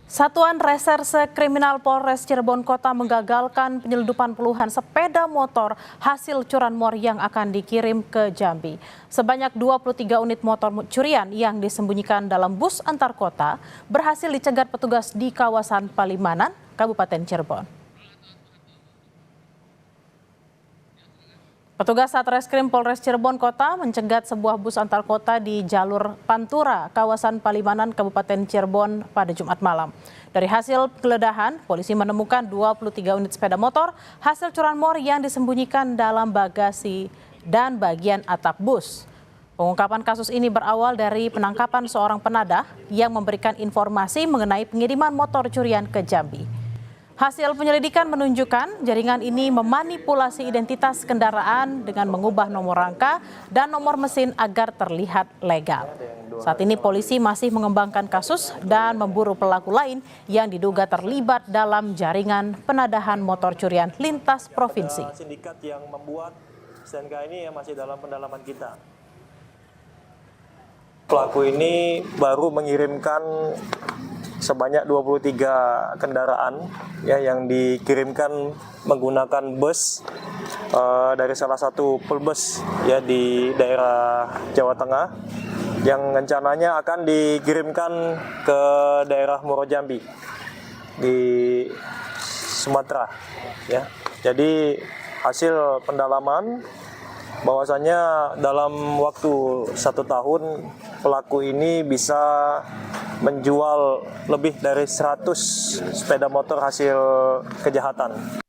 Satuan Reserse Kriminal Polres Cirebon Kota menggagalkan penyelundupan puluhan sepeda motor hasil curanmor yang akan dikirim ke Jambi. Sebanyak 23 unit motor curian yang disembunyikan dalam bus antar kota berhasil dicegat petugas di kawasan Palimanan, Kabupaten Cirebon. Petugas Satreskrim Polres Cirebon Kota mencegat sebuah bus antar kota di jalur Pantura, kawasan Palimanan, Kabupaten Cirebon pada Jumat malam. Dari hasil penggeledahan, polisi menemukan 23 unit sepeda motor hasil curanmor yang disembunyikan dalam bagasi dan bagian atap bus. Pengungkapan kasus ini berawal dari penangkapan seorang penadah yang memberikan informasi mengenai pengiriman motor curian ke Jambi. Hasil penyelidikan menunjukkan jaringan ini memanipulasi identitas kendaraan dengan mengubah nomor rangka dan nomor mesin agar terlihat legal. Saat ini polisi masih mengembangkan kasus dan memburu pelaku lain yang diduga terlibat dalam jaringan penadahan motor curian lintas provinsi. Sindikat yang membuat STNK ini masih dalam pendalaman kita. Pelaku ini baru mengirimkan sebanyak 23 kendaraan ya yang dikirimkan menggunakan bus dari salah satu pulbus ya di daerah Jawa Tengah yang rencananya akan dikirimkan ke daerah Muaro Jambi di Sumatera ya. Jadi hasil pendalaman bahwasanya dalam waktu 1 tahun pelaku ini bisa menjual lebih dari 100 sepeda motor hasil kejahatan.